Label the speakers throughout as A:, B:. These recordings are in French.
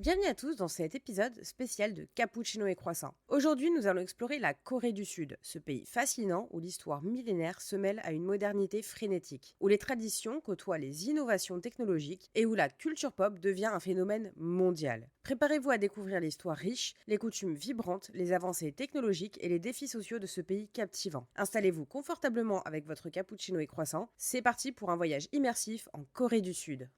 A: Bienvenue à tous dans cet épisode spécial de Cappuccino et Croissant. Aujourd'hui, nous allons explorer la Corée du Sud, ce pays fascinant où l'histoire millénaire se mêle à une modernité frénétique, où les traditions côtoient les innovations technologiques et où la culture pop devient un phénomène mondial. Préparez-vous à découvrir l'histoire riche, les coutumes vibrantes, les avancées technologiques et les défis sociaux de ce pays captivant. Installez-vous confortablement avec votre cappuccino et croissant. C'est parti pour un voyage immersif en Corée du Sud.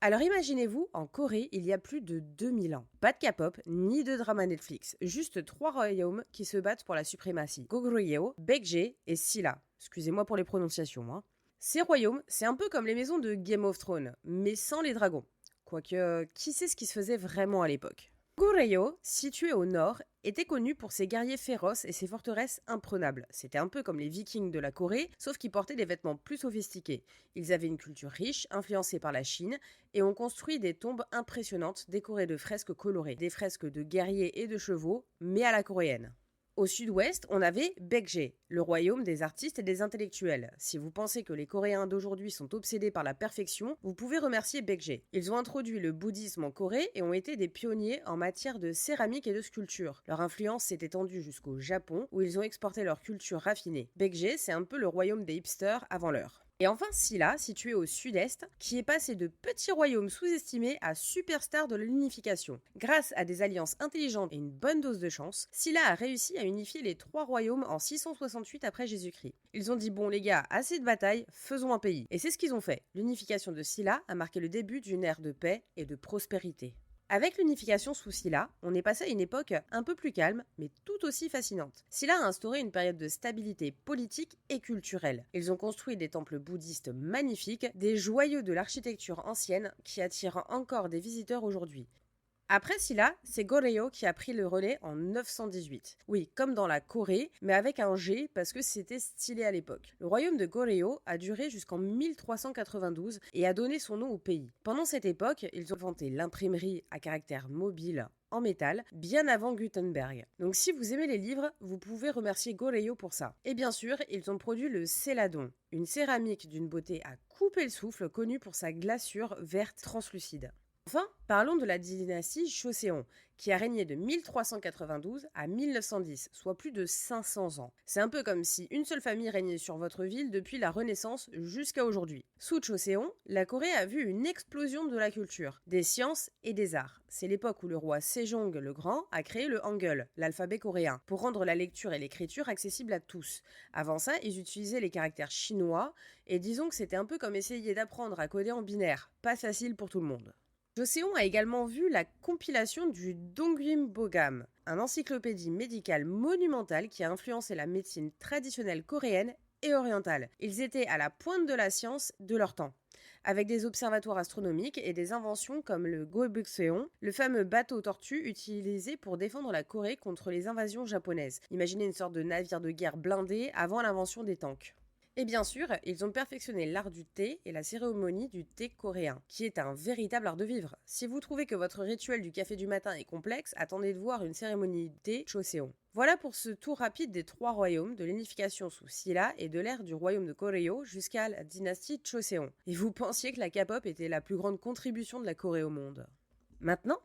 A: Alors imaginez-vous, en Corée, il y a plus de 2000 ans. Pas de K-pop, ni de drama Netflix, juste 3 royaumes qui se battent pour la suprématie. Goguryeo, Baekje et Silla. Excusez-moi pour les prononciations. Ces royaumes, c'est un peu comme les maisons de Game of Thrones, mais sans les dragons. Quoique, qui sait ce qui se faisait vraiment à l'époque? Goguryeo, situé au nord, était connu pour ses guerriers féroces et ses forteresses imprenables. C'était un peu comme les Vikings de la Corée, sauf qu'ils portaient des vêtements plus sophistiqués. Ils avaient une culture riche, influencée par la Chine, et ont construit des tombes impressionnantes décorées de fresques colorées. Des fresques de guerriers et de chevaux, mais à la coréenne. Au sud-ouest, on avait Baekje, le royaume des artistes et des intellectuels. Si vous pensez que les Coréens d'aujourd'hui sont obsédés par la perfection, vous pouvez remercier Baekje. Ils ont introduit le bouddhisme en Corée et ont été des pionniers en matière de céramique et de sculpture. Leur influence s'est étendue jusqu'au Japon, où ils ont exporté leur culture raffinée. Baekje, c'est un peu le royaume des hipsters avant l'heure. Et enfin Silla, situé au sud-est, qui est passé de petit royaume sous-estimé à superstar de l'unification. Grâce à des alliances intelligentes et une bonne dose de chance, Silla a réussi à unifier les 3 royaumes en 668 après Jésus-Christ. Ils ont dit bon les gars, assez de batailles, faisons un pays. Et c'est ce qu'ils ont fait. L'unification de Silla a marqué le début d'une ère de paix et de prospérité. Avec l'unification sous Silla, on est passé à une époque un peu plus calme, mais tout aussi fascinante. Silla a instauré une période de stabilité politique et culturelle. Ils ont construit des temples bouddhistes magnifiques, des joyaux de l'architecture ancienne qui attirent encore des visiteurs aujourd'hui. Après Silla, c'est Goryeo qui a pris le relais en 918. Oui, comme dans la Corée, mais avec un G parce que c'était stylé à l'époque. Le royaume de Goryeo a duré jusqu'en 1392 et a donné son nom au pays. Pendant cette époque, ils ont inventé l'imprimerie à caractère mobile en métal, bien avant Gutenberg. Donc si vous aimez les livres, vous pouvez remercier Goryeo pour ça. Et bien sûr, ils ont produit le céladon, une céramique d'une beauté à couper le souffle connue pour sa glaçure verte translucide. Enfin, parlons de la dynastie Joseon, qui a régné de 1392 à 1910, soit plus de 500 ans. C'est un peu comme si une seule famille régnait sur votre ville depuis la Renaissance jusqu'à aujourd'hui. Sous Joseon, la Corée a vu une explosion de la culture, des sciences et des arts. C'est l'époque où le roi Sejong le Grand a créé le Hangul, l'alphabet coréen, pour rendre la lecture et l'écriture accessibles à tous. Avant ça, ils utilisaient les caractères chinois, et disons que c'était un peu comme essayer d'apprendre à coder en binaire, pas facile pour tout le monde. Joseon a également vu la compilation du Dongyumbogam, un encyclopédie médicale monumentale qui a influencé la médecine traditionnelle coréenne et orientale. Ils étaient à la pointe de la science de leur temps, avec des observatoires astronomiques et des inventions comme le Goebukseon, le fameux bateau tortue utilisé pour défendre la Corée contre les invasions japonaises. Imaginez une sorte de navire de guerre blindé avant l'invention des tanks. Et bien sûr, ils ont perfectionné l'art du thé et la cérémonie du thé coréen, qui est un véritable art de vivre. Si vous trouvez que votre rituel du café du matin est complexe, attendez de voir une cérémonie thé Joseon. Voilà pour ce tour rapide des 3 royaumes, de l'unification sous Silla et de l'ère du royaume de Goryeo jusqu'à la dynastie Joseon. Et vous pensiez que la K-pop était la plus grande contribution de la Corée au monde. Maintenant,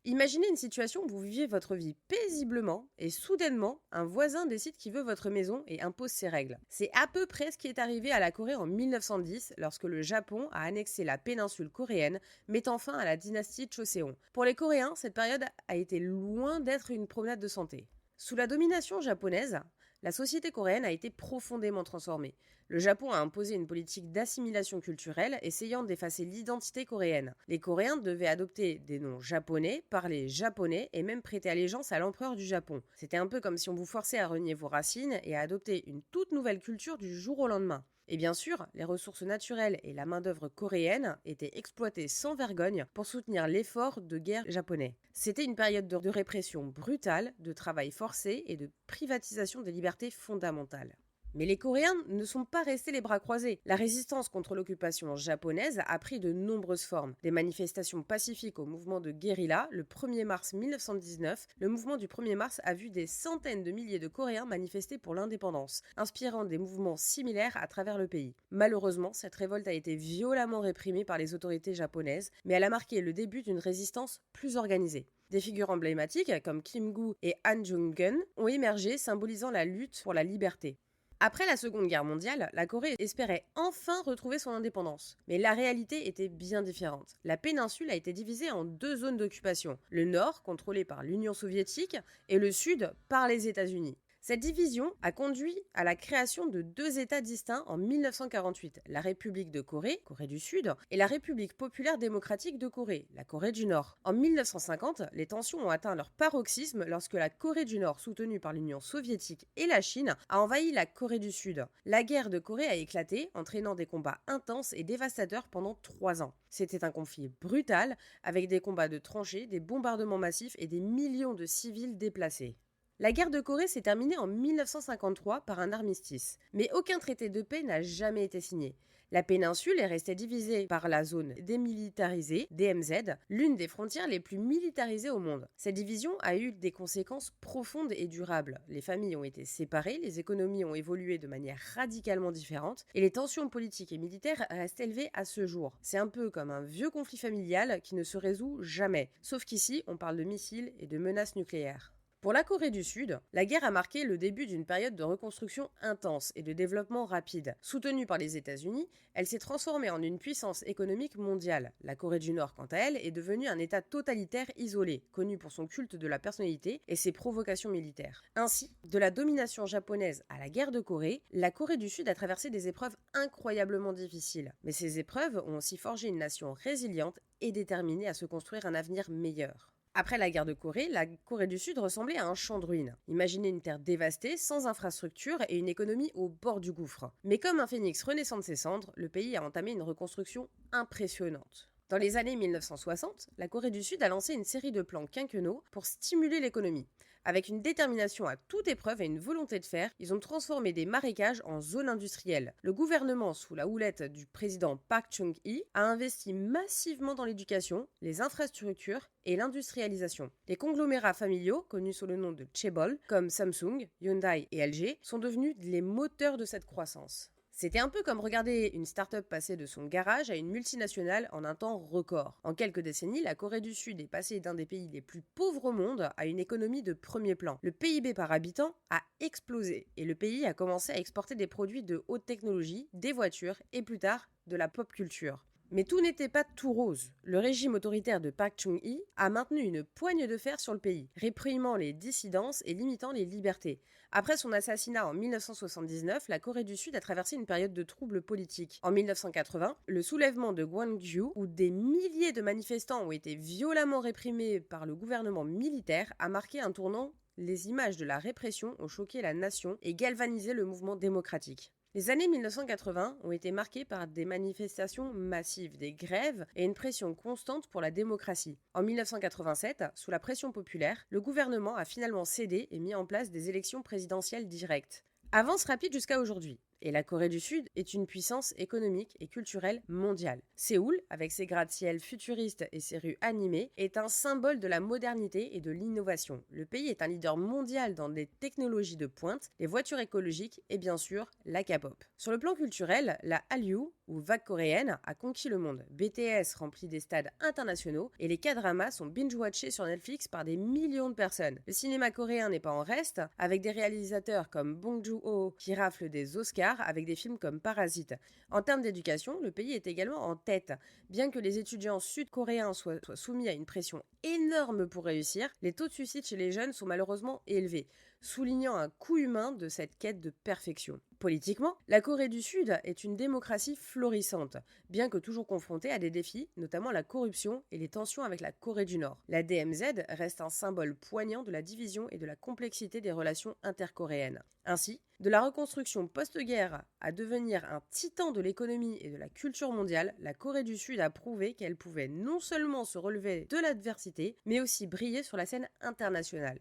A: imaginez une situation où vous viviez votre vie paisiblement et soudainement, un voisin décide qu'il veut votre maison et impose ses règles. C'est à peu près ce qui est arrivé à la Corée en 1910 lorsque le Japon a annexé la péninsule coréenne, mettant fin à la dynastie Joseon. Pour les Coréens, cette période a été loin d'être une promenade de santé. Sous la domination japonaise, la société coréenne a été profondément transformée. Le Japon a imposé une politique d'assimilation culturelle, essayant d'effacer l'identité coréenne. Les Coréens devaient adopter des noms japonais, parler japonais et même prêter allégeance à l'empereur du Japon. C'était un peu comme si on vous forçait à renier vos racines et à adopter une toute nouvelle culture du jour au lendemain. Et bien sûr, les ressources naturelles et la main-d'œuvre coréenne étaient exploitées sans vergogne pour soutenir l'effort de guerre japonais. C'était une période de répression brutale, de travail forcé et de privatisation des libertés fondamentales. Mais les Coréens ne sont pas restés les bras croisés. La résistance contre l'occupation japonaise a pris de nombreuses formes. Des manifestations pacifiques au mouvement de guérilla, le 1er mars 1919, le mouvement du 1er mars a vu des centaines de milliers de Coréens manifester pour l'indépendance, inspirant des mouvements similaires à travers le pays. Malheureusement, cette révolte a été violemment réprimée par les autorités japonaises, mais elle a marqué le début d'une résistance plus organisée. Des figures emblématiques comme Kim Gu et Han Jung-geun ont émergé, symbolisant la lutte pour la liberté. Après la Seconde Guerre mondiale, la Corée espérait enfin retrouver son indépendance. Mais la réalité était bien différente. La péninsule a été divisée en deux zones d'occupation. Le nord, contrôlé par l'Union soviétique, et le sud, par les États-Unis. Cette division a conduit à la création de deux États distincts en 1948, la République de Corée, Corée du Sud, et la République populaire démocratique de Corée, la Corée du Nord. En 1950, les tensions ont atteint leur paroxysme lorsque la Corée du Nord, soutenue par l'Union soviétique et la Chine, a envahi la Corée du Sud. La guerre de Corée a éclaté, entraînant des combats intenses et dévastateurs pendant 3 ans. C'était un conflit brutal, avec des combats de tranchées, des bombardements massifs et des millions de civils déplacés. La guerre de Corée s'est terminée en 1953 par un armistice, mais aucun traité de paix n'a jamais été signé. La péninsule est restée divisée par la zone démilitarisée, DMZ, l'une des frontières les plus militarisées au monde. Cette division a eu des conséquences profondes et durables. Les familles ont été séparées, les économies ont évolué de manière radicalement différente, et les tensions politiques et militaires restent élevées à ce jour. C'est un peu comme un vieux conflit familial qui ne se résout jamais, sauf qu'ici, on parle de missiles et de menaces nucléaires. Pour la Corée du Sud, la guerre a marqué le début d'une période de reconstruction intense et de développement rapide. Soutenue par les États-Unis, elle s'est transformée en une puissance économique mondiale. La Corée du Nord, quant à elle, est devenue un État totalitaire isolé, connu pour son culte de la personnalité et ses provocations militaires. Ainsi, de la domination japonaise à la guerre de Corée, la Corée du Sud a traversé des épreuves incroyablement difficiles. Mais ces épreuves ont aussi forgé une nation résiliente et déterminée à se construire un avenir meilleur. Après la guerre de Corée, la Corée du Sud ressemblait à un champ de ruines. Imaginez une terre dévastée, sans infrastructure et une économie au bord du gouffre. Mais comme un phénix renaissant de ses cendres, le pays a entamé une reconstruction impressionnante. Dans les années 1960, la Corée du Sud a lancé une série de plans quinquennaux pour stimuler l'économie. Avec une détermination à toute épreuve et une volonté de faire, ils ont transformé des marécages en zones industrielles. Le gouvernement, sous la houlette du président Park Chung-hee, a investi massivement dans l'éducation, les infrastructures et l'industrialisation. Les conglomérats familiaux, connus sous le nom de chaebol, comme Samsung, Hyundai et LG, sont devenus les moteurs de cette croissance. C'était un peu comme regarder une start-up passer de son garage à une multinationale en un temps record. En quelques décennies, la Corée du Sud est passée d'un des pays les plus pauvres au monde à une économie de premier plan. Le PIB par habitant a explosé et le pays a commencé à exporter des produits de haute technologie, des voitures et plus tard de la pop culture. Mais tout n'était pas tout rose. Le régime autoritaire de Park Chung-hee a maintenu une poigne de fer sur le pays, réprimant les dissidences et limitant les libertés. Après son assassinat en 1979, la Corée du Sud a traversé une période de troubles politiques. En 1980, le soulèvement de Gwangju, où des milliers de manifestants ont été violemment réprimés par le gouvernement militaire, a marqué un tournant. Les images de la répression ont choqué la nation et galvanisé le mouvement démocratique. Les années 1980 ont été marquées par des manifestations massives, des grèves et une pression constante pour la démocratie. En 1987, sous la pression populaire, le gouvernement a finalement cédé et mis en place des élections présidentielles directes. Avance rapide jusqu'à aujourd'hui. Et la Corée du Sud est une puissance économique et culturelle mondiale. Séoul, avec ses gratte-ciel futuristes et ses rues animées, est un symbole de la modernité et de l'innovation. Le pays est un leader mondial dans des technologies de pointe, les voitures écologiques et bien sûr la K-pop. Sur le plan culturel, la Hallyu, ou vague coréenne, a conquis le monde. BTS remplit des stades internationaux et les K-dramas sont binge-watchés sur Netflix par des millions de personnes. Le cinéma coréen n'est pas en reste, avec des réalisateurs comme Bong Joon-ho qui raflent des Oscars avec des films comme Parasite. En termes d'éducation, le pays est également en tête. Bien que les étudiants sud-coréens soient soumis à une pression énorme pour réussir, les taux de suicide chez les jeunes sont malheureusement élevés, soulignant un coût humain de cette quête de perfection. Politiquement, la Corée du Sud est une démocratie florissante, bien que toujours confrontée à des défis, notamment la corruption et les tensions avec la Corée du Nord. La DMZ reste un symbole poignant de la division et de la complexité des relations intercoréennes. Ainsi, de la reconstruction post-guerre à devenir un titan de l'économie et de la culture mondiale, la Corée du Sud a prouvé qu'elle pouvait non seulement se relever de l'adversité, mais aussi briller sur la scène internationale.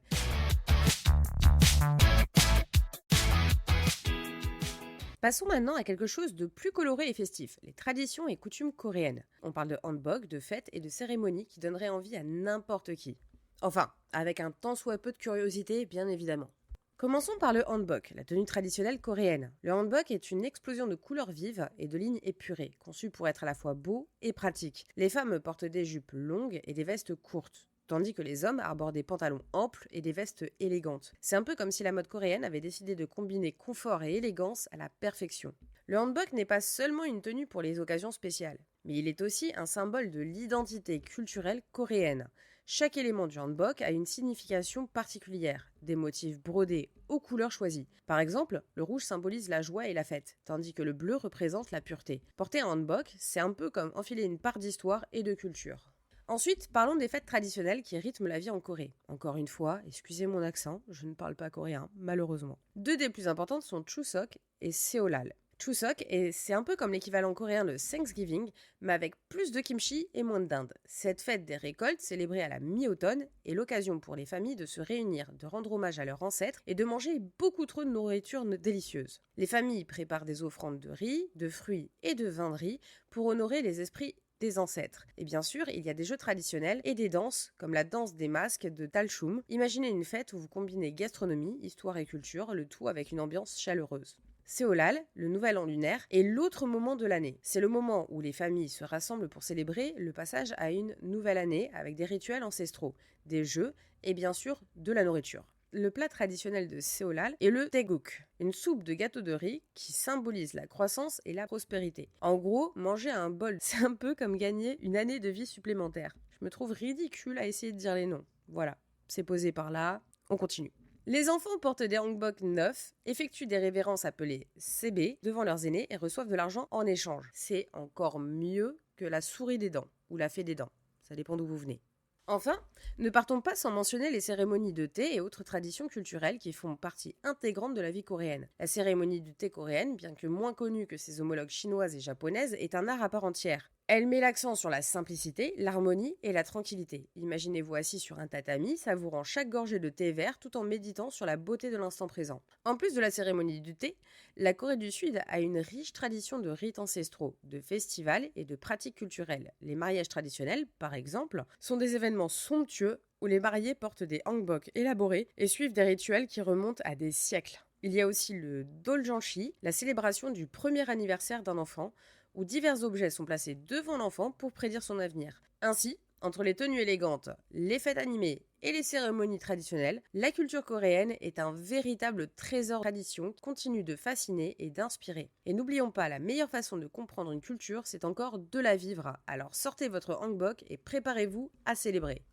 A: Passons maintenant à quelque chose de plus coloré et festif, les traditions et coutumes coréennes. On parle de hanbok, de fêtes et de cérémonies qui donneraient envie à n'importe qui. Enfin, avec un tant soit peu de curiosité, bien évidemment. Commençons par le hanbok, la tenue traditionnelle coréenne. Le hanbok est une explosion de couleurs vives et de lignes épurées, conçue pour être à la fois beau et pratique. Les femmes portent des jupes longues et des vestes courtes, tandis que les hommes arborent des pantalons amples et des vestes élégantes. C'est un peu comme si la mode coréenne avait décidé de combiner confort et élégance à la perfection. Le hanbok n'est pas seulement une tenue pour les occasions spéciales, mais il est aussi un symbole de l'identité culturelle coréenne. Chaque élément du hanbok a une signification particulière, des motifs brodés aux couleurs choisies. Par exemple, le rouge symbolise la joie et la fête, tandis que le bleu représente la pureté. Porter un hanbok, c'est un peu comme enfiler une part d'histoire et de culture. Ensuite, parlons des fêtes traditionnelles qui rythment la vie en Corée. Encore une fois, excusez mon accent, je ne parle pas coréen, malheureusement. Deux des plus importantes sont Chuseok et Seolal. Chuseok, c'est un peu comme l'équivalent coréen de Thanksgiving, mais avec plus de kimchi et moins de dinde. Cette fête des récoltes, célébrée à la mi-automne, est l'occasion pour les familles de se réunir, de rendre hommage à leurs ancêtres et de manger beaucoup trop de nourriture délicieuse. Les familles préparent des offrandes de riz, de fruits et de vin de riz pour honorer les esprits des ancêtres. Et bien sûr, il y a des jeux traditionnels et des danses, comme la danse des masques de Talchum. Imaginez une fête où vous combinez gastronomie, histoire et culture, le tout avec une ambiance chaleureuse. Seolal, le nouvel an lunaire, est l'autre moment de l'année. C'est le moment où les familles se rassemblent pour célébrer le passage à une nouvelle année avec des rituels ancestraux, des jeux et bien sûr de la nourriture. Le plat traditionnel de Seolal est le taeguk, une soupe de gâteau de riz qui symbolise la croissance et la prospérité. En gros, manger un bol, c'est un peu comme gagner une année de vie supplémentaire. Je me trouve ridicule à essayer de dire les noms. Voilà, c'est posé par là, on continue. Les enfants portent des hanbok neufs, effectuent des révérences appelées CB devant leurs aînés et reçoivent de l'argent en échange. C'est encore mieux que la souris des dents ou la fée des dents. Ça dépend d'où vous venez. Enfin, ne partons pas sans mentionner les cérémonies de thé et autres traditions culturelles qui font partie intégrante de la vie coréenne. La cérémonie du thé coréenne, bien que moins connue que ses homologues chinoises et japonaises, est un art à part entière. Elle met l'accent sur la simplicité, l'harmonie et la tranquillité. Imaginez-vous assis sur un tatami, savourant chaque gorgée de thé vert tout en méditant sur la beauté de l'instant présent. En plus de la cérémonie du thé, la Corée du Sud a une riche tradition de rites ancestraux, de festivals et de pratiques culturelles. Les mariages traditionnels, par exemple, sont des événements somptueux où les mariés portent des hanbok élaborés et suivent des rituels qui remontent à des siècles. Il y a aussi le doljanshi, la célébration du premier anniversaire d'un enfant, où divers objets sont placés devant l'enfant pour prédire son avenir. Ainsi, entre les tenues élégantes, les fêtes animées et les cérémonies traditionnelles, la culture coréenne est un véritable trésor de tradition qui continue de fasciner et d'inspirer. Et n'oublions pas, la meilleure façon de comprendre une culture, c'est encore de la vivre. Alors sortez votre hanbok et préparez-vous à célébrer.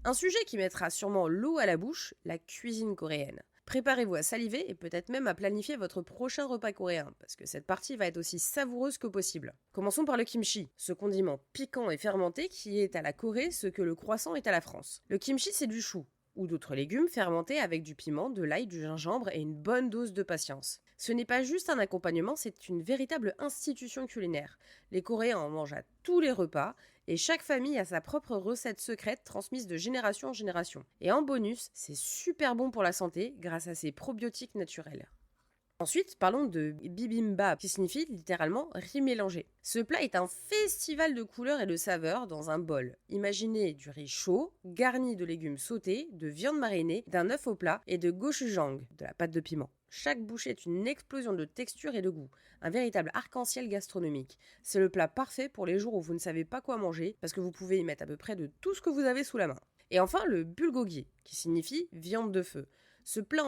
A: Un sujet qui mettra sûrement l'eau à la bouche, la cuisine coréenne. Préparez-vous à saliver et peut-être même à planifier votre prochain repas coréen, parce que cette partie va être aussi savoureuse que possible. Commençons par le kimchi, ce condiment piquant et fermenté qui est à la Corée ce que le croissant est à la France. Le kimchi, c'est du chou, ou d'autres légumes fermentés avec du piment, de l'ail, du gingembre et une bonne dose de patience. Ce n'est pas juste un accompagnement, c'est une véritable institution culinaire. Les Coréens en mangent à tous les repas, et chaque famille a sa propre recette secrète transmise de génération en génération. Et en bonus, c'est super bon pour la santé grâce à ses probiotiques naturels. Ensuite, parlons de bibimbap, qui signifie littéralement riz mélangé. Ce plat est un festival de couleurs et de saveurs dans un bol. Imaginez du riz chaud, garni de légumes sautés, de viande marinée, d'un œuf au plat et de gochujang, de la pâte de piment. Chaque bouchée est une explosion de texture et de goût, un véritable arc-en-ciel gastronomique. C'est le plat parfait pour les jours où vous ne savez pas quoi manger, parce que vous pouvez y mettre à peu près de tout ce que vous avez sous la main. Et enfin, le bulgogi, qui signifie viande de feu. Ce plat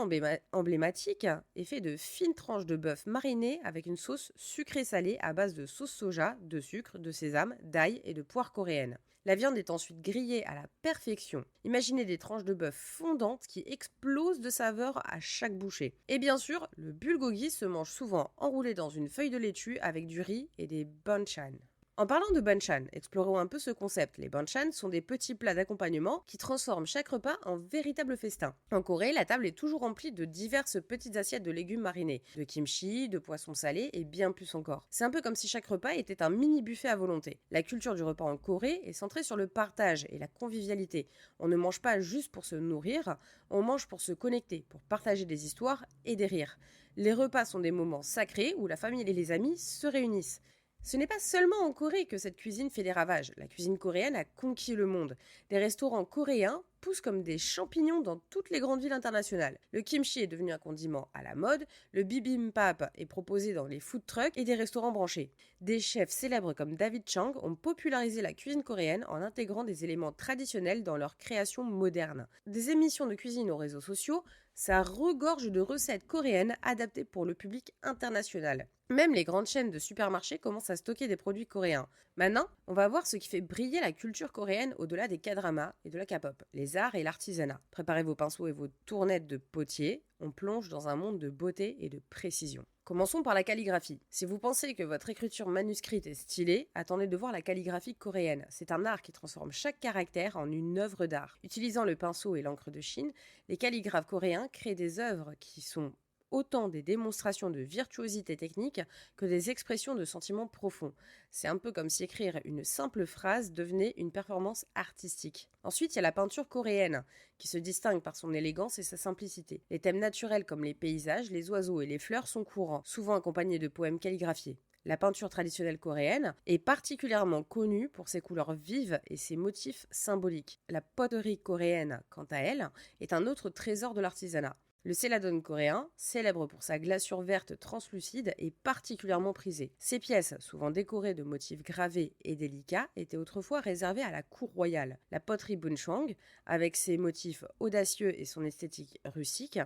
A: emblématique est fait de fines tranches de bœuf marinées avec une sauce sucrée-salée à base de sauce soja, de sucre, de sésame, d'ail et de poire coréenne. La viande est ensuite grillée à la perfection. Imaginez des tranches de bœuf fondantes qui explosent de saveur à chaque bouchée. Et bien sûr, le bulgogi se mange souvent enroulé dans une feuille de laitue avec du riz et des banchan. En parlant de banchan, explorons un peu ce concept. Les banchan sont des petits plats d'accompagnement qui transforment chaque repas en véritable festin. En Corée, la table est toujours remplie de diverses petites assiettes de légumes marinés, de kimchi, de poissons salés et bien plus encore. C'est un peu comme si chaque repas était un mini buffet à volonté. La culture du repas en Corée est centrée sur le partage et la convivialité. On ne mange pas juste pour se nourrir, on mange pour se connecter, pour partager des histoires et des rires. Les repas sont des moments sacrés où la famille et les amis se réunissent. Ce n'est pas seulement en Corée que cette cuisine fait des ravages. La cuisine coréenne a conquis le monde. Des restaurants coréens poussent comme des champignons dans toutes les grandes villes internationales. Le kimchi est devenu un condiment à la mode, le bibimbap est proposé dans les food trucks et des restaurants branchés. Des chefs célèbres comme David Chang ont popularisé la cuisine coréenne en intégrant des éléments traditionnels dans leur création moderne. Des émissions de cuisine aux réseaux sociaux, ça regorge de recettes coréennes adaptées pour le public international. Même les grandes chaînes de supermarchés commencent à stocker des produits coréens. Maintenant, on va voir ce qui fait briller la culture coréenne au-delà des K-dramas et de la K-pop, les arts et l'artisanat. Préparez vos pinceaux et vos tournettes de potier, on plonge dans un monde de beauté et de précision. Commençons par la calligraphie. Si vous pensez que votre écriture manuscrite est stylée, attendez de voir la calligraphie coréenne. C'est un art qui transforme chaque caractère en une œuvre d'art. Utilisant le pinceau et l'encre de Chine, les calligraphes coréens créent des œuvres qui sont autant des démonstrations de virtuosité technique que des expressions de sentiments profonds. C'est un peu comme si écrire une simple phrase devenait une performance artistique. Ensuite, il y a la peinture coréenne, qui se distingue par son élégance et sa simplicité. Les thèmes naturels comme les paysages, les oiseaux et les fleurs sont courants, souvent accompagnés de poèmes calligraphiés. La peinture traditionnelle coréenne est particulièrement connue pour ses couleurs vives et ses motifs symboliques. La poterie coréenne, quant à elle, est un autre trésor de l'artisanat. Le céladon coréen, célèbre pour sa glaçure verte translucide, est particulièrement prisé. Ces pièces, souvent décorées de motifs gravés et délicats, étaient autrefois réservées à la cour royale. La poterie buncheong, avec ses motifs audacieux et son esthétique russique,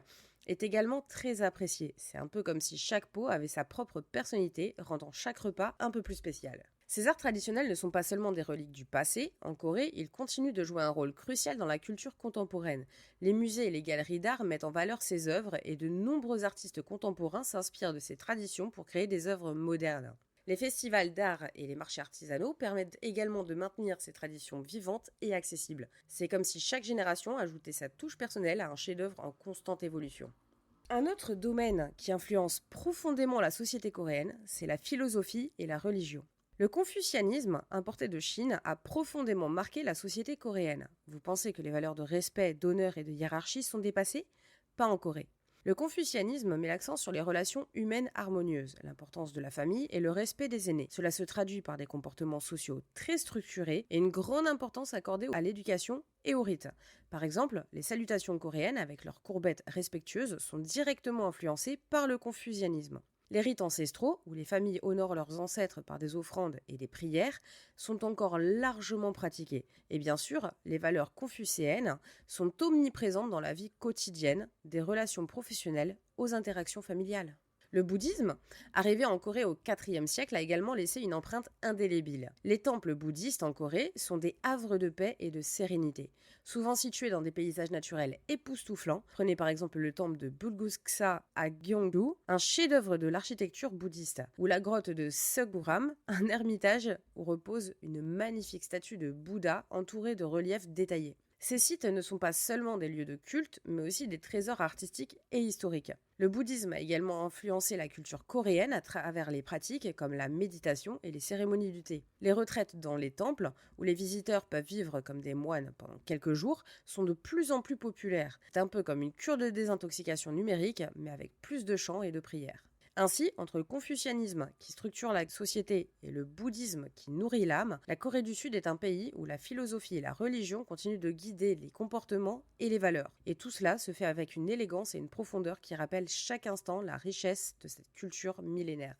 A: est également très appréciée. C'est un peu comme si chaque pot avait sa propre personnalité, rendant chaque repas un peu plus spécial. Ces arts traditionnels ne sont pas seulement des reliques du passé. En Corée, ils continuent de jouer un rôle crucial dans la culture contemporaine. Les musées et les galeries d'art mettent en valeur ces œuvres et de nombreux artistes contemporains s'inspirent de ces traditions pour créer des œuvres modernes. Les festivals d'art et les marchés artisanaux permettent également de maintenir ces traditions vivantes et accessibles. C'est comme si chaque génération ajoutait sa touche personnelle à un chef-d'œuvre en constante évolution. Un autre domaine qui influence profondément la société coréenne, c'est la philosophie et la religion. Le confucianisme, importé de Chine, a profondément marqué la société coréenne. Vous pensez que les valeurs de respect, d'honneur et de hiérarchie sont dépassées ? Pas en Corée. Le confucianisme met l'accent sur les relations humaines harmonieuses, l'importance de la famille et le respect des aînés. Cela se traduit par des comportements sociaux très structurés et une grande importance accordée à l'éducation et aux rites. Par exemple, les salutations coréennes avec leurs courbettes respectueuses sont directement influencées par le confucianisme. Les rites ancestraux, où les familles honorent leurs ancêtres par des offrandes et des prières, sont encore largement pratiqués. Et bien sûr, les valeurs confucéennes sont omniprésentes dans la vie quotidienne, des relations professionnelles aux interactions familiales. Le bouddhisme, arrivé en Corée au IVe siècle, a également laissé une empreinte indélébile. Les temples bouddhistes en Corée sont des havres de paix et de sérénité. Souvent situés dans des paysages naturels époustouflants, prenez par exemple le temple de Bulguksa à Gyeongju, un chef-d'œuvre de l'architecture bouddhiste, ou la grotte de Seogguram, un ermitage où repose une magnifique statue de Bouddha entourée de reliefs détaillés. Ces sites ne sont pas seulement des lieux de culte, mais aussi des trésors artistiques et historiques. Le bouddhisme a également influencé la culture coréenne à travers les pratiques comme la méditation et les cérémonies du thé. Les retraites dans les temples, où les visiteurs peuvent vivre comme des moines pendant quelques jours, sont de plus en plus populaires. C'est un peu comme une cure de désintoxication numérique, mais avec plus de chants et de prières. Ainsi, entre le confucianisme qui structure la société et le bouddhisme qui nourrit l'âme, la Corée du Sud est un pays où la philosophie et la religion continuent de guider les comportements et les valeurs. Et tout cela se fait avec une élégance et une profondeur qui rappellent chaque instant la richesse de cette culture millénaire.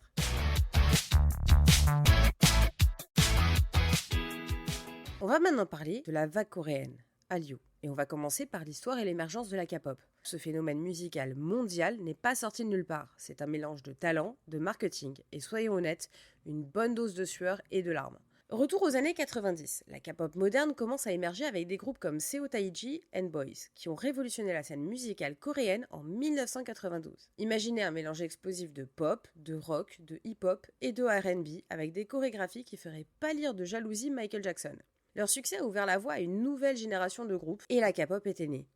A: On va maintenant parler de la vague coréenne, Hallyu. Et on va commencer par l'histoire et l'émergence de la K-pop. Ce phénomène musical mondial n'est pas sorti de nulle part. C'est un mélange de talent, de marketing et, soyons honnêtes, une bonne dose de sueur et de larmes. Retour aux années 90, la K-pop moderne commence à émerger avec des groupes comme Seo Taiji and Boys, qui ont révolutionné la scène musicale coréenne en 1992. Imaginez un mélange explosif de pop, de rock, de hip-hop et de R&B, avec des chorégraphies qui feraient pâlir de jalousie Michael Jackson. Leur succès a ouvert la voie à une nouvelle génération de groupes, et la K-pop était née.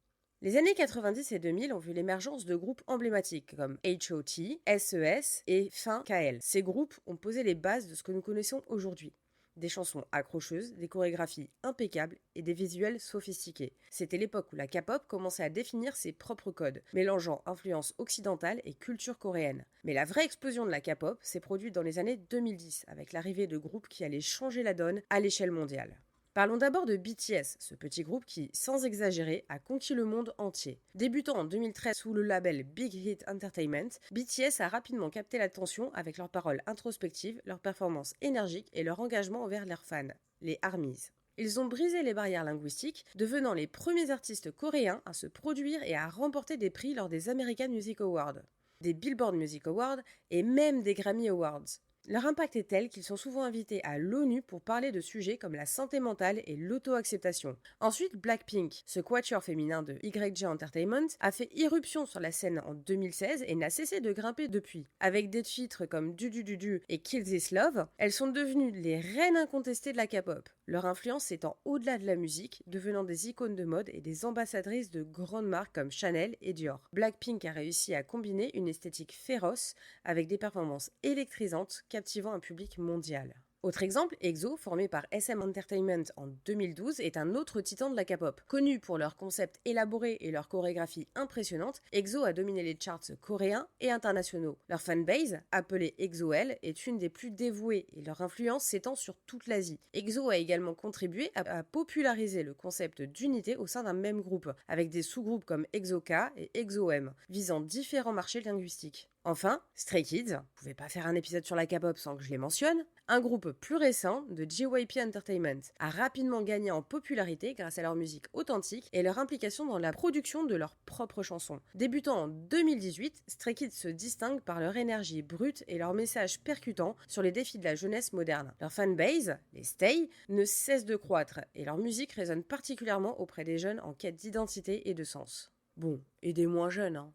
A: Les années 90 et 2000 ont vu l'émergence de groupes emblématiques comme H.O.T., S.E.S. et Fin KL. Ces groupes ont posé les bases de ce que nous connaissons aujourd'hui. Des chansons accrocheuses, des chorégraphies impeccables et des visuels sophistiqués. C'était l'époque où la K-pop commençait à définir ses propres codes, mélangeant influence occidentale et culture coréenne. Mais la vraie explosion de la K-pop s'est produite dans les années 2010, avec l'arrivée de groupes qui allaient changer la donne à l'échelle mondiale. Parlons d'abord de BTS, ce petit groupe qui, sans exagérer, a conquis le monde entier. Débutant en 2013 sous le label Big Hit Entertainment, BTS a rapidement capté l'attention avec leurs paroles introspectives, leurs performances énergiques et leur engagement envers leurs fans, les ARMYs. Ils ont brisé les barrières linguistiques, devenant les premiers artistes coréens à se produire et à remporter des prix lors des American Music Awards, des Billboard Music Awards et même des Grammy Awards. Leur impact est tel qu'ils sont souvent invités à l'ONU pour parler de sujets comme la santé mentale et l'auto-acceptation. Ensuite, Blackpink, ce quatuor féminin de YG Entertainment, a fait irruption sur la scène en 2016 et n'a cessé de grimper depuis. Avec des titres comme Du Du Du Du et Kill This Love, elles sont devenues les reines incontestées de la K-pop. Leur influence s'étend au-delà de la musique, devenant des icônes de mode et des ambassadrices de grandes marques comme Chanel et Dior. Blackpink a réussi à combiner une esthétique féroce avec des performances électrisantes captivant un public mondial. Autre exemple, EXO, formé par SM Entertainment en 2012, est un autre titan de la K-pop. Connu pour leurs concepts élaborés et leur chorégraphie impressionnante, EXO a dominé les charts coréens et internationaux. Leur fanbase, appelée EXO-L, est une des plus dévouées et leur influence s'étend sur toute l'Asie. EXO a également contribué à populariser le concept d'unité au sein d'un même groupe, avec des sous-groupes comme EXO-K et EXO-M, visant différents marchés linguistiques. Enfin, Stray Kids, vous pouvez pas faire un épisode sur la K-pop sans que je les mentionne, un groupe plus récent de JYP Entertainment a rapidement gagné en popularité grâce à leur musique authentique et leur implication dans la production de leurs propres chansons. Débutant en 2018, Stray Kids se distingue par leur énergie brute et leur message percutant sur les défis de la jeunesse moderne. Leur fanbase, les Stay, ne cesse de croître et leur musique résonne particulièrement auprès des jeunes en quête d'identité et de sens. Bon, et des moins jeunes, hein.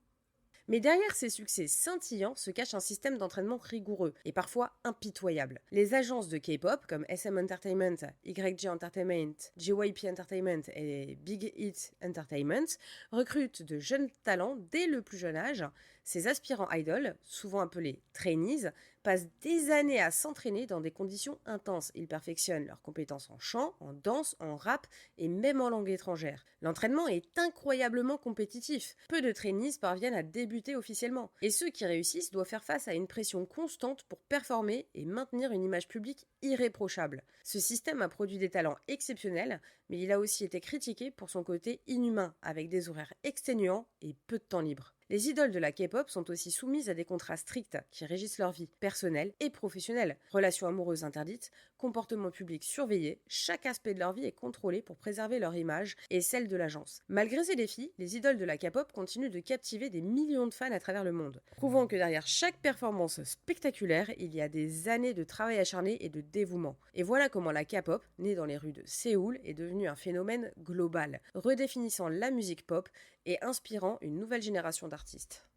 A: Mais derrière ces succès scintillants se cache un système d'entraînement rigoureux et parfois impitoyable. Les agences de K-pop comme SM Entertainment, YG Entertainment, JYP Entertainment et Big Hit Entertainment recrutent de jeunes talents dès le plus jeune âge. Ces aspirants idoles, souvent appelés trainees, passent des années à s'entraîner dans des conditions intenses. Ils perfectionnent leurs compétences en chant, en danse, en rap et même en langue étrangère. L'entraînement est incroyablement compétitif. Peu de trainees parviennent à débuter officiellement. Et ceux qui réussissent doivent faire face à une pression constante pour performer et maintenir une image publique irréprochable. Ce système a produit des talents exceptionnels, mais il a aussi été critiqué pour son côté inhumain, avec des horaires exténuants et peu de temps libre. Les idoles de la K-pop sont aussi soumises à des contrats stricts qui régissent leur vie personnelle et professionnelle. Relations amoureuses interdites, comportement public surveillé, chaque aspect de leur vie est contrôlé pour préserver leur image et celle de l'agence. Malgré ces défis, les idoles de la K-pop continuent de captiver des millions de fans à travers le monde, prouvant que derrière chaque performance spectaculaire, il y a des années de travail acharné et de dévouement. Et voilà comment la K-pop, née dans les rues de Séoul, est devenue un phénomène global, redéfinissant la musique pop et inspirant une nouvelle génération d'artistes.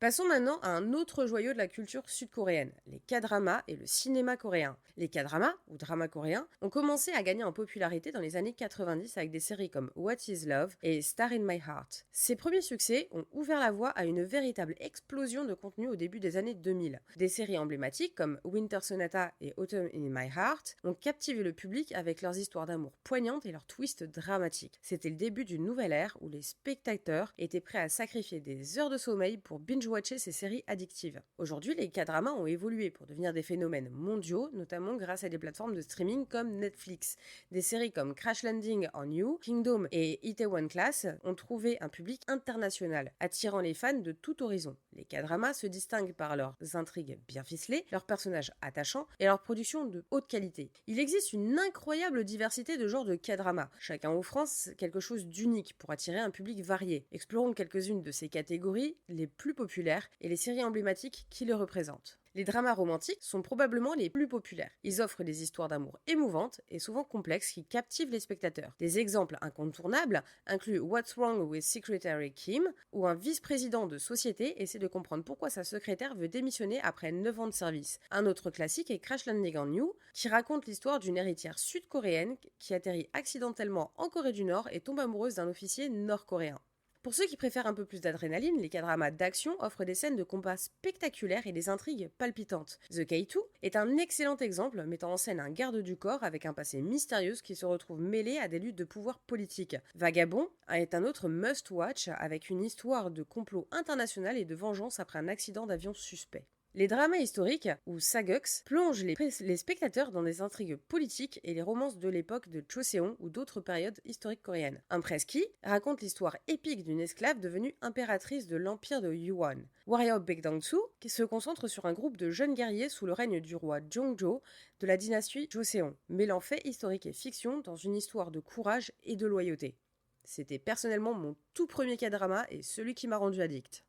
A: Passons maintenant à un autre joyau de la culture sud-coréenne, les K-dramas et le cinéma coréen. Les K-dramas, ou dramas coréens, ont commencé à gagner en popularité dans les années 90 avec des séries comme What is Love et Star in My Heart. Ces premiers succès ont ouvert la voie à une véritable explosion de contenu au début des années 2000. Des séries emblématiques comme Winter Sonata et Autumn in My Heart ont captivé le public avec leurs histoires d'amour poignantes et leurs twists dramatiques. C'était le début d'une nouvelle ère où les spectateurs étaient prêts à sacrifier des heures de sommeil pour binge-watcher ces séries addictives. Aujourd'hui, les K-dramas ont évolué pour devenir des phénomènes mondiaux, notamment grâce à des plateformes de streaming comme Netflix. Des séries comme Crash Landing on You, Kingdom et Itaewon Class ont trouvé un public international, attirant les fans de tout horizon. Les K-dramas se distinguent par leurs intrigues bien ficelées, leurs personnages attachants et leur production de haute qualité. Il existe une incroyable diversité de genres de K-dramas, chacun offrant quelque chose d'unique pour attirer un public varié. Explorons quelques-unes de ces catégories les plus populaires et les séries emblématiques qui les représentent. Les dramas romantiques sont probablement les plus populaires. Ils offrent des histoires d'amour émouvantes et souvent complexes qui captivent les spectateurs. Des exemples incontournables incluent What's Wrong with Secretary Kim, où un vice-président de société essaie de comprendre pourquoi sa secrétaire veut démissionner après 9 ans de service. Un autre classique est Crash Landing on You, qui raconte l'histoire d'une héritière sud-coréenne qui atterrit accidentellement en Corée du Nord et tombe amoureuse d'un officier nord-coréen. Pour ceux qui préfèrent un peu plus d'adrénaline, les K-dramas d'action offrent des scènes de combat spectaculaires et des intrigues palpitantes. The K2 est un excellent exemple mettant en scène un garde du corps avec un passé mystérieux qui se retrouve mêlé à des luttes de pouvoir politique. Vagabond est un autre must-watch avec une histoire de complot international et de vengeance après un accident d'avion suspect. Les dramas historiques, ou sageuk, plongent les spectateurs dans des intrigues politiques et les romances de l'époque de Joseon ou d'autres périodes historiques coréennes. Un Presky raconte l'histoire épique d'une esclave devenue impératrice de l'empire de Yuan. Warrior Baekdangsu qui se concentre sur un groupe de jeunes guerriers sous le règne du roi Jeongjo de la dynastie Joseon, mêlant faits historiques et fiction dans une histoire de courage et de loyauté. C'était personnellement mon tout premier K-drama et celui qui m'a rendu addict.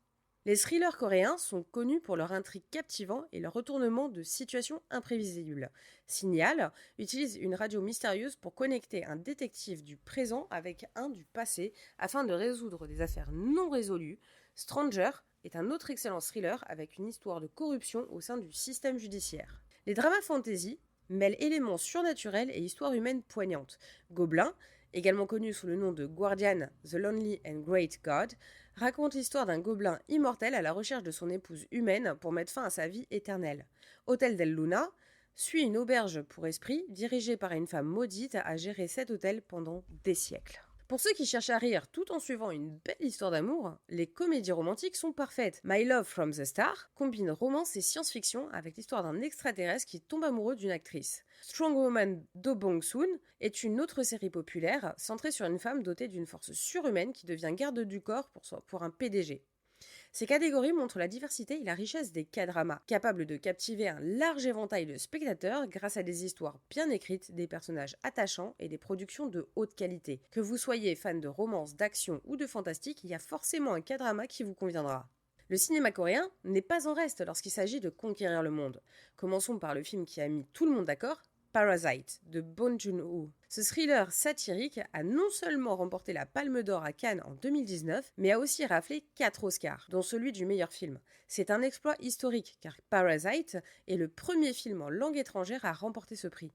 A: Les thrillers coréens sont connus pour leur intrigue captivant et leur retournement de situation imprévisible. Signal utilise une radio mystérieuse pour connecter un détective du présent avec un du passé afin de résoudre des affaires non résolues. Stranger est un autre excellent thriller avec une histoire de corruption au sein du système judiciaire. Les dramas fantasy mêlent éléments surnaturels et histoires humaines poignantes. Gobelin, également connu sous le nom de Guardian, The Lonely and Great God, raconte l'histoire d'un gobelin immortel à la recherche de son épouse humaine pour mettre fin à sa vie éternelle. Hôtel del Luna suit une auberge pour esprits dirigée par une femme maudite à gérer cet hôtel pendant des siècles. Pour ceux qui cherchent à rire tout en suivant une belle histoire d'amour, les comédies romantiques sont parfaites. My Love from the Star combine romance et science-fiction avec l'histoire d'un extraterrestre qui tombe amoureux d'une actrice. Strong Woman Do Bong-soon est une autre série populaire centrée sur une femme dotée d'une force surhumaine qui devient garde du corps pour un PDG. Ces catégories montrent la diversité et la richesse des K-dramas, capables de captiver un large éventail de spectateurs grâce à des histoires bien écrites, des personnages attachants et des productions de haute qualité. Que vous soyez fan de romance, d'action ou de fantastique, il y a forcément un K-drama qui vous conviendra. Le cinéma coréen n'est pas en reste lorsqu'il s'agit de conquérir le monde. Commençons par le film qui a mis tout le monde d'accord, Parasite de Bong Joon-ho. Ce thriller satirique a non seulement remporté la Palme d'Or à Cannes en 2019, mais a aussi raflé 4 Oscars, dont celui du meilleur film. C'est un exploit historique, car Parasite est le premier film en langue étrangère à remporter ce prix.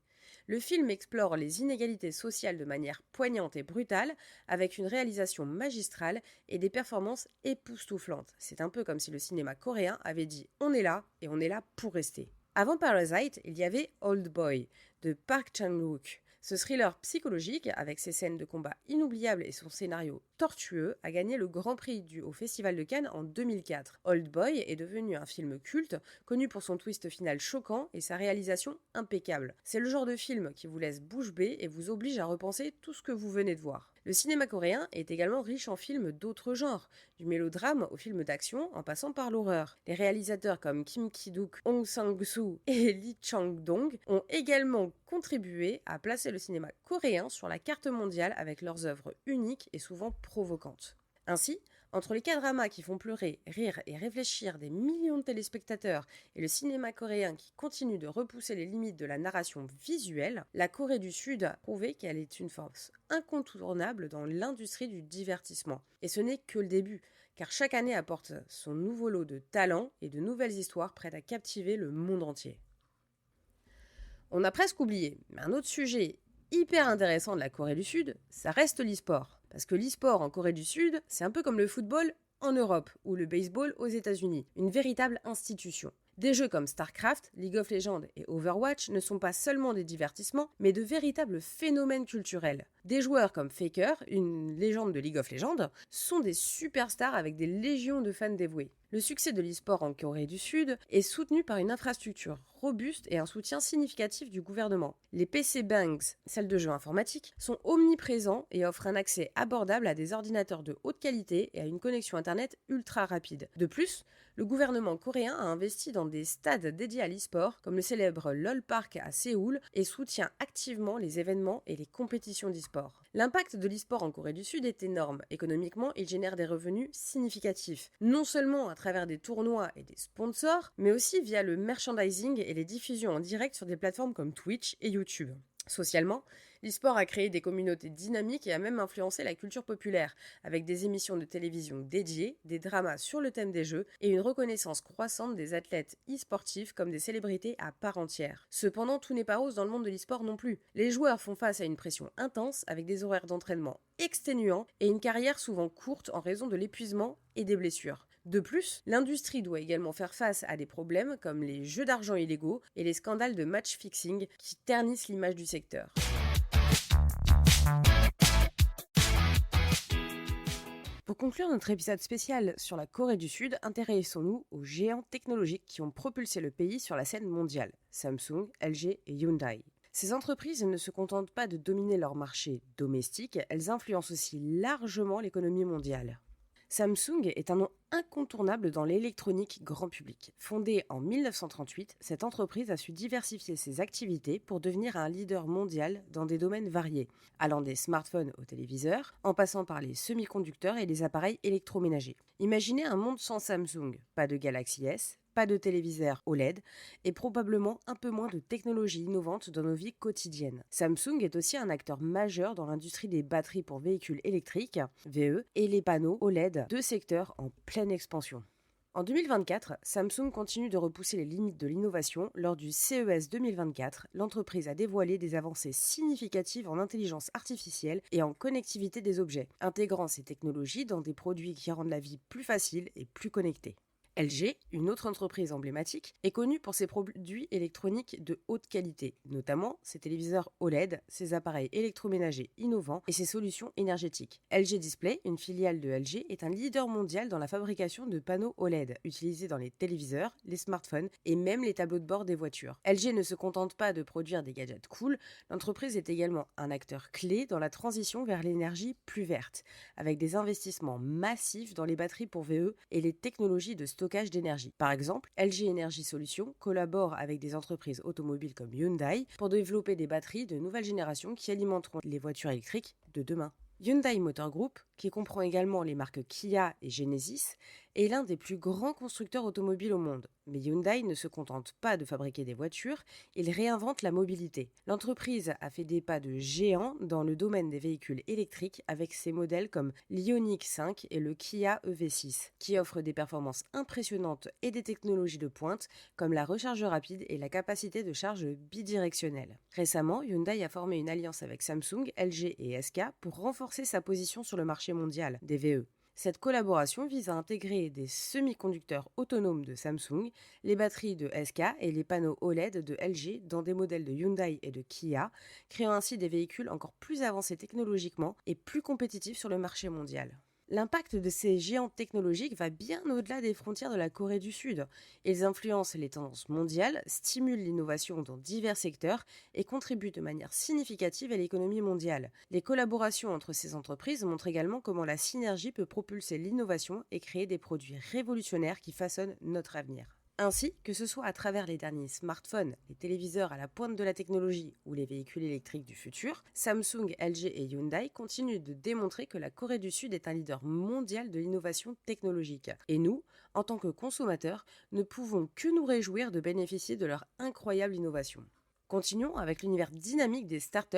A: Le film explore les inégalités sociales de manière poignante et brutale, avec une réalisation magistrale et des performances époustouflantes. C'est un peu comme si le cinéma coréen avait dit « on est là et on est là pour rester ». Avant Parasite, il y avait Old Boy de Park Chan-wook. Ce thriller psychologique, avec ses scènes de combat inoubliables et son scénario tortueux, a gagné le Grand Prix au Festival de Cannes en 2004. Old Boy est devenu un film culte, connu pour son twist final choquant et sa réalisation impeccable. C'est le genre de film qui vous laisse bouche bée et vous oblige à repenser tout ce que vous venez de voir. Le cinéma coréen est également riche en films d'autres genres, du mélodrame au film d'action en passant par l'horreur. Les réalisateurs comme Kim Ki-duk, Hong Sang-soo et Lee Chang-dong ont également contribué à placer le cinéma coréen sur la carte mondiale avec leurs œuvres uniques et souvent provocantes. Ainsi, entre les K-dramas qui font pleurer, rire et réfléchir des millions de téléspectateurs et le cinéma coréen qui continue de repousser les limites de la narration visuelle, la Corée du Sud a prouvé qu'elle est une force incontournable dans l'industrie du divertissement. Et ce n'est que le début, car chaque année apporte son nouveau lot de talents et de nouvelles histoires prêtes à captiver le monde entier. On a presque oublié, mais un autre sujet hyper intéressant de la Corée du Sud, ça reste l'e-sport. Parce que l'e-sport en Corée du Sud, c'est un peu comme le football en Europe ou le baseball aux États-Unis, une véritable institution. Des jeux comme StarCraft, League of Legends et Overwatch ne sont pas seulement des divertissements, mais de véritables phénomènes culturels. Des joueurs comme Faker, une légende de League of Legends, sont des superstars avec des légions de fans dévoués. Le succès de l'e-sport en Corée du Sud est soutenu par une infrastructure robuste et un soutien significatif du gouvernement. Les PC Banks, salles de jeux informatiques, sont omniprésents et offrent un accès abordable à des ordinateurs de haute qualité et à une connexion internet ultra rapide. De plus, le gouvernement coréen a investi dans des stades dédiés à l'e-sport, comme le célèbre LOL Park à Séoul, et soutient activement les événements et les compétitions d'e-sport. L'impact de l'e-sport en Corée du Sud est énorme. Économiquement, il génère des revenus significatifs, non seulement à travers des tournois et des sponsors, mais aussi via le merchandising et les diffusions en direct sur des plateformes comme Twitch et YouTube. Socialement, l'e-sport a créé des communautés dynamiques et a même influencé la culture populaire, avec des émissions de télévision dédiées, des dramas sur le thème des jeux et une reconnaissance croissante des athlètes e-sportifs comme des célébrités à part entière. Cependant, tout n'est pas rose dans le monde de l'e-sport non plus. Les joueurs font face à une pression intense, avec des horaires d'entraînement exténuants et une carrière souvent courte en raison de l'épuisement et des blessures. De plus, l'industrie doit également faire face à des problèmes comme les jeux d'argent illégaux et les scandales de match-fixing qui ternissent l'image du secteur. Pour conclure notre épisode spécial sur la Corée du Sud, intéressons-nous aux géants technologiques qui ont propulsé le pays sur la scène mondiale, Samsung, LG et Hyundai. Ces entreprises ne se contentent pas de dominer leur marché domestique, elles influencent aussi largement l'économie mondiale. Samsung est un nom incontournable dans l'électronique grand public. Fondée en 1938, cette entreprise a su diversifier ses activités pour devenir un leader mondial dans des domaines variés, allant des smartphones aux téléviseurs, en passant par les semi-conducteurs et les appareils électroménagers. Imaginez un monde sans Samsung, pas de Galaxy S, pas de téléviseur OLED et probablement un peu moins de technologies innovantes dans nos vies quotidiennes. Samsung est aussi un acteur majeur dans l'industrie des batteries pour véhicules électriques, VE, et les panneaux OLED, deux secteurs en pleine expansion. En 2024, Samsung continue de repousser les limites de l'innovation. Lors du CES 2024, l'entreprise a dévoilé des avancées significatives en intelligence artificielle et en connectivité des objets, intégrant ces technologies dans des produits qui rendent la vie plus facile et plus connectée. LG, une autre entreprise emblématique, est connue pour ses produits électroniques de haute qualité, notamment ses téléviseurs OLED, ses appareils électroménagers innovants et ses solutions énergétiques. LG Display, une filiale de LG, est un leader mondial dans la fabrication de panneaux OLED, utilisés dans les téléviseurs, les smartphones et même les tableaux de bord des voitures. LG ne se contente pas de produire des gadgets cool, l'entreprise est également un acteur clé dans la transition vers l'énergie plus verte, avec des investissements massifs dans les batteries pour VE et les technologies de stockage d'énergie. Par exemple, LG Energy Solutions collabore avec des entreprises automobiles comme Hyundai pour développer des batteries de nouvelle génération qui alimenteront les voitures électriques de demain. Hyundai Motor Group, qui comprend également les marques Kia et Genesis, est l'un des plus grands constructeurs automobiles au monde. Mais Hyundai ne se contente pas de fabriquer des voitures, il réinvente la mobilité. L'entreprise a fait des pas de géant dans le domaine des véhicules électriques avec ses modèles comme l'Ioniq 5 et le Kia EV6, qui offrent des performances impressionnantes et des technologies de pointe comme la recharge rapide et la capacité de charge bidirectionnelle. Récemment, Hyundai a formé une alliance avec Samsung, LG et SK pour renforcer sa position sur le marché mondial des VE. Cette collaboration vise à intégrer des semi-conducteurs autonomes de Samsung, les batteries de SK et les panneaux OLED de LG dans des modèles de Hyundai et de Kia, créant ainsi des véhicules encore plus avancés technologiquement et plus compétitifs sur le marché mondial. L'impact de ces géants technologiques va bien au-delà des frontières de la Corée du Sud. Ils influencent les tendances mondiales, stimulent l'innovation dans divers secteurs et contribuent de manière significative à l'économie mondiale. Les collaborations entre ces entreprises montrent également comment la synergie peut propulser l'innovation et créer des produits révolutionnaires qui façonnent notre avenir. Ainsi, que ce soit à travers les derniers smartphones, les téléviseurs à la pointe de la technologie ou les véhicules électriques du futur, Samsung, LG et Hyundai continuent de démontrer que la Corée du Sud est un leader mondial de l'innovation technologique. Et nous, en tant que consommateurs, ne pouvons que nous réjouir de bénéficier de leur incroyable innovation. Continuons avec l'univers dynamique des startups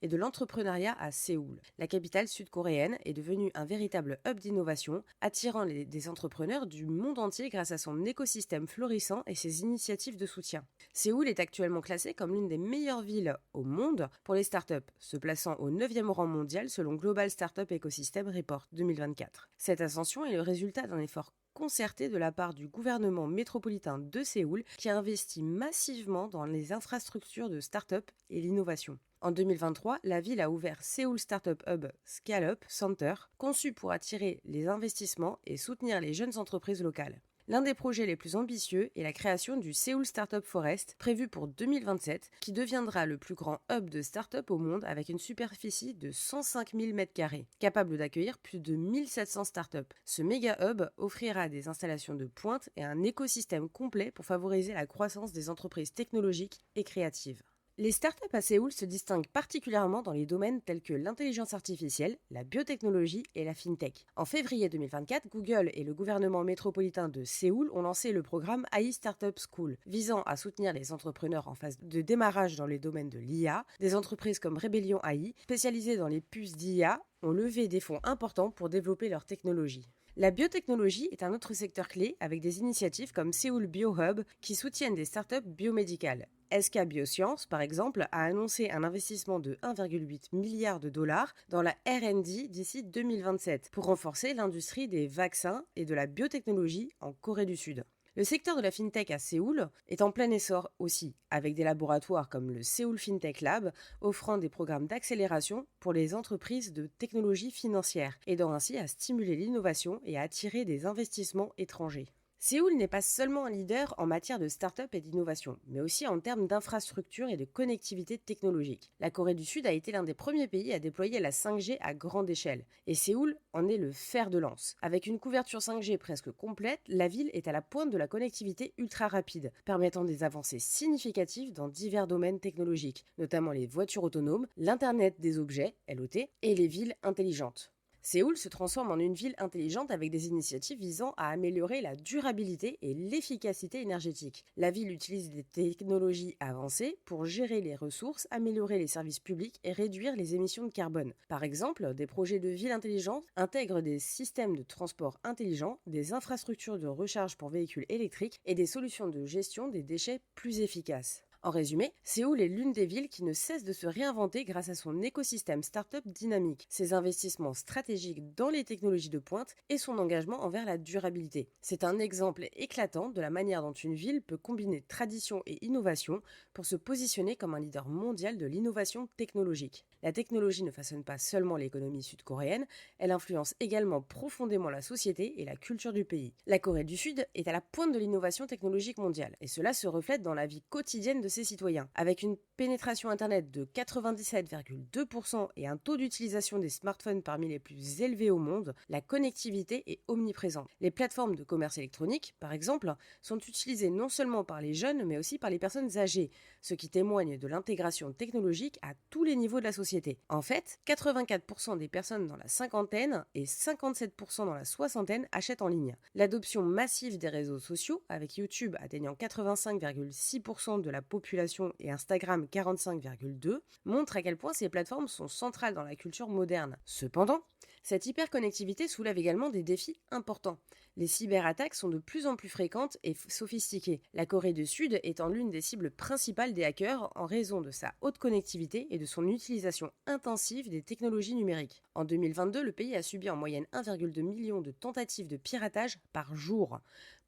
A: et de l'entrepreneuriat à Séoul. La capitale sud-coréenne est devenue un véritable hub d'innovation, attirant des entrepreneurs du monde entier grâce à son écosystème florissant et ses initiatives de soutien. Séoul est actuellement classée comme l'une des meilleures villes au monde pour les startups, se plaçant au 9e rang mondial selon Global Startup Ecosystem Report 2024. Cette ascension est le résultat d'un effort concerté de la part du gouvernement métropolitain de Séoul qui investit massivement dans les infrastructures de start-up et l'innovation. En 2023, la ville a ouvert Seoul Startup Hub Scale-up Center, conçu pour attirer les investissements et soutenir les jeunes entreprises locales. L'un des projets les plus ambitieux est la création du Seoul Startup Forest, prévu pour 2027, qui deviendra le plus grand hub de start-up au monde avec une superficie de 105 000 m², capable d'accueillir plus de 1700 start-up. Ce méga hub offrira des installations de pointe et un écosystème complet pour favoriser la croissance des entreprises technologiques et créatives. Les startups à Séoul se distinguent particulièrement dans les domaines tels que l'intelligence artificielle, la biotechnologie et la fintech. En février 2024, Google et le gouvernement métropolitain de Séoul ont lancé le programme AI Startup School, visant à soutenir les entrepreneurs en phase de démarrage dans les domaines de l'IA. Des entreprises comme Rebellion AI, spécialisées dans les puces d'IA, ont levé des fonds importants pour développer leur technologie. La biotechnologie est un autre secteur clé avec des initiatives comme Seoul BioHub qui soutiennent des startups biomédicales. SK Biosciences, par exemple, a annoncé un investissement de 1,8 milliard de dollars dans la R&D d'ici 2027 pour renforcer l'industrie des vaccins et de la biotechnologie en Corée du Sud. Le secteur de la fintech à Séoul est en plein essor aussi, avec des laboratoires comme le Seoul FinTech Lab offrant des programmes d'accélération pour les entreprises de technologie financière, aidant ainsi à stimuler l'innovation et à attirer des investissements étrangers. Séoul n'est pas seulement un leader en matière de start-up et d'innovation, mais aussi en termes d'infrastructure et de connectivité technologique. La Corée du Sud a été l'un des premiers pays à déployer la 5G à grande échelle, et Séoul en est le fer de lance. Avec une couverture 5G presque complète, la ville est à la pointe de la connectivité ultra rapide, permettant des avancées significatives dans divers domaines technologiques, notamment les voitures autonomes, l'Internet des objets, LOT, et les villes intelligentes. Séoul se transforme en une ville intelligente avec des initiatives visant à améliorer la durabilité et l'efficacité énergétique. La ville utilise des technologies avancées pour gérer les ressources, améliorer les services publics et réduire les émissions de carbone. Par exemple, des projets de ville intelligente intègrent des systèmes de transport intelligents, des infrastructures de recharge pour véhicules électriques et des solutions de gestion des déchets plus efficaces. En résumé, Séoul est l'une des villes qui ne cesse de se réinventer grâce à son écosystème start-up dynamique, ses investissements stratégiques dans les technologies de pointe et son engagement envers la durabilité. C'est un exemple éclatant de la manière dont une ville peut combiner tradition et innovation pour se positionner comme un leader mondial de l'innovation technologique. La technologie ne façonne pas seulement l'économie sud-coréenne, elle influence également profondément la société et la culture du pays. La Corée du Sud est à la pointe de l'innovation technologique mondiale, et cela se reflète dans la vie quotidienne de ses citoyens. Avec une pénétration Internet de 97,2% et un taux d'utilisation des smartphones parmi les plus élevés au monde, la connectivité est omniprésente. Les plateformes de commerce électronique, par exemple, sont utilisées non seulement par les jeunes, mais aussi par les personnes âgées, ce qui témoigne de l'intégration technologique à tous les niveaux de la société. En fait, 84% des personnes dans la cinquantaine et 57% dans la soixantaine achètent en ligne. L'adoption massive des réseaux sociaux, avec YouTube atteignant 85,6% de la population et Instagram 45,2%, montre à quel point ces plateformes sont centrales dans la culture moderne. Cependant, cette hyperconnectivité soulève également des défis importants. Les cyberattaques sont de plus en plus fréquentes et sophistiquées. La Corée du Sud étant l'une des cibles principales des hackers en raison de sa haute connectivité et de son utilisation intensive des technologies numériques. En 2022, le pays a subi en moyenne 1,2 million de tentatives de piratage par jour,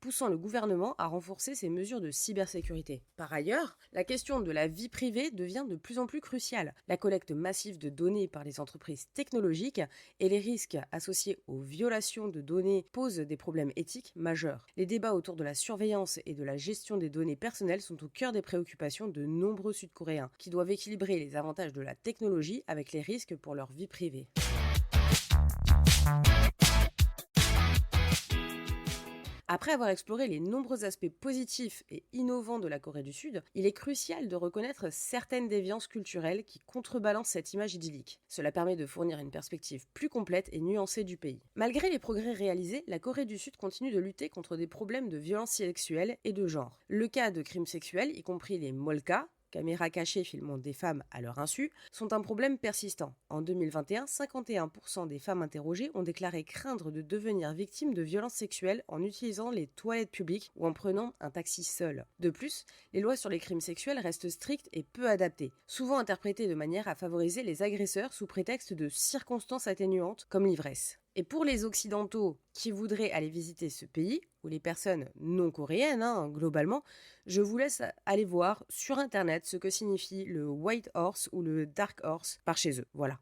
A: poussant le gouvernement à renforcer ses mesures de cybersécurité. Par ailleurs, la question de la vie privée devient de plus en plus cruciale. La collecte massive de données par les entreprises technologiques et les risques associés aux violations de données posent des problèmes éthiques majeurs. Les débats autour de la surveillance et de la gestion des données personnelles sont au cœur des préoccupations de nombreux Sud-Coréens, qui doivent équilibrer les avantages de la technologie avec les risques pour leur vie privée. Après avoir exploré les nombreux aspects positifs et innovants de la Corée du Sud, il est crucial de reconnaître certaines déviances culturelles qui contrebalancent cette image idyllique. Cela permet de fournir une perspective plus complète et nuancée du pays. Malgré les progrès réalisés, la Corée du Sud continue de lutter contre des problèmes de violence sexuelle et de genre. Le cas de crimes sexuels, y compris les molkas, caméras cachées filmant des femmes à leur insu, sont un problème persistant. En 2021, 51% des femmes interrogées ont déclaré craindre de devenir victimes de violences sexuelles en utilisant les toilettes publiques ou en prenant un taxi seul. De plus, les lois sur les crimes sexuels restent strictes et peu adaptées, souvent interprétées de manière à favoriser les agresseurs sous prétexte de circonstances atténuantes comme l'ivresse. Et pour les Occidentaux qui voudraient aller visiter ce pays, ou les personnes non coréennes globalement, je vous laisse aller voir sur internet ce que signifie le White Horse ou le Dark Horse par chez eux. Voilà.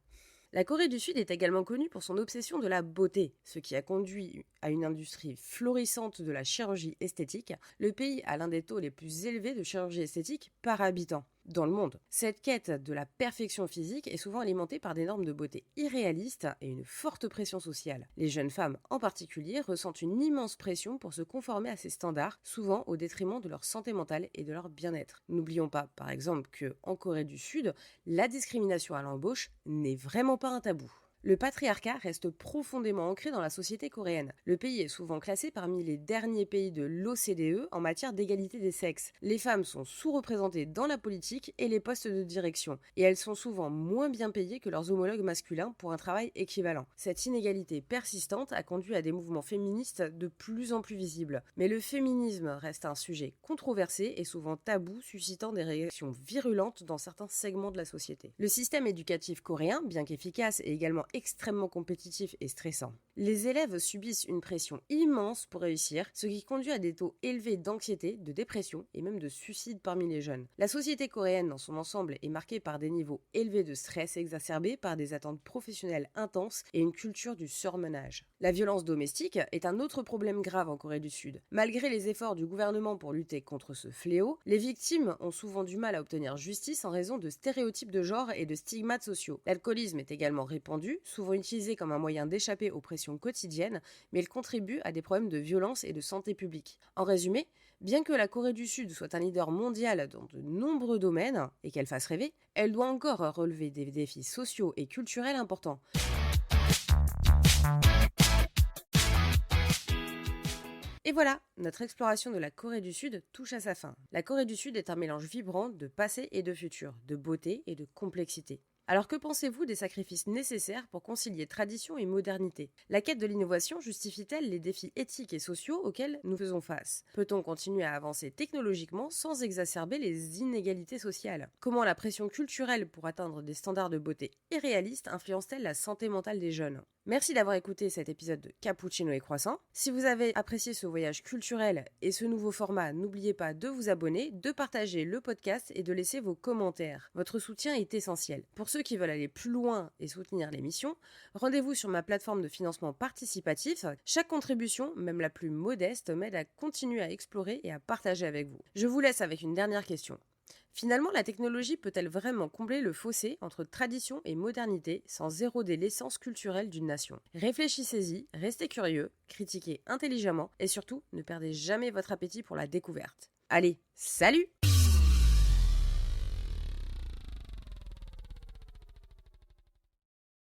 A: La Corée du Sud est également connue pour son obsession de la beauté, ce qui a conduit à une industrie florissante de la chirurgie esthétique. Le pays a l'un des taux les plus élevés de chirurgie esthétique par habitant. dans le monde. Cette quête de la perfection physique est souvent alimentée par des normes de beauté irréalistes et une forte pression sociale. Les jeunes femmes en particulier ressentent une immense pression pour se conformer à ces standards, souvent au détriment de leur santé mentale et de leur bien-être. N'oublions pas, par exemple, qu'en Corée du Sud, la discrimination à l'embauche n'est vraiment pas un tabou. Le patriarcat reste profondément ancré dans la société coréenne. Le pays est souvent classé parmi les derniers pays de l'OCDE en matière d'égalité des sexes. Les femmes sont sous-représentées dans la politique et les postes de direction, et elles sont souvent moins bien payées que leurs homologues masculins pour un travail équivalent. Cette inégalité persistante a conduit à des mouvements féministes de plus en plus visibles. Mais le féminisme reste un sujet controversé et souvent tabou, suscitant des réactions virulentes dans certains segments de la société. Le système éducatif coréen, bien qu'efficace, est également extrêmement compétitif et stressant. Les élèves subissent une pression immense pour réussir, ce qui conduit à des taux élevés d'anxiété, de dépression et même de suicide parmi les jeunes. La société coréenne dans son ensemble est marquée par des niveaux élevés de stress exacerbés par des attentes professionnelles intenses et une culture du surmenage. La violence domestique est un autre problème grave en Corée du Sud. Malgré les efforts du gouvernement pour lutter contre ce fléau, les victimes ont souvent du mal à obtenir justice en raison de stéréotypes de genre et de stigmates sociaux. L'alcoolisme est également répandu, souvent utilisé comme un moyen d'échapper aux pressions quotidiennes, mais il contribue à des problèmes de violence et de santé publique. En résumé, bien que la Corée du Sud soit un leader mondial dans de nombreux domaines et qu'elle fasse rêver, elle doit encore relever des défis sociaux et culturels importants. Et voilà, notre exploration de la Corée du Sud touche à sa fin. La Corée du Sud est un mélange vibrant de passé et de futur, de beauté et de complexité. Alors que pensez-vous des sacrifices nécessaires pour concilier tradition et modernité? La quête de l'innovation justifie-t-elle les défis éthiques et sociaux auxquels nous faisons face? Peut-on continuer à avancer technologiquement sans exacerber les inégalités sociales? Comment la pression culturelle pour atteindre des standards de beauté irréalistes influence-t-elle la santé mentale des jeunes? Merci d'avoir écouté cet épisode de Cappuccino et Croissant. Si vous avez apprécié ce voyage culturel et ce nouveau format, n'oubliez pas de vous abonner, de partager le podcast et de laisser vos commentaires. Votre soutien est essentiel. Pour ceux qui veulent aller plus loin et soutenir l'émission, rendez-vous sur ma plateforme de financement participatif. Chaque contribution, même la plus modeste, m'aide à continuer à explorer et à partager avec vous. Je vous laisse avec une dernière question. Finalement, la technologie peut-elle vraiment combler le fossé entre tradition et modernité sans éroder l'essence culturelle d'une nation? Réfléchissez-y, restez curieux, critiquez intelligemment et surtout, ne perdez jamais votre appétit pour la découverte. Allez, salut!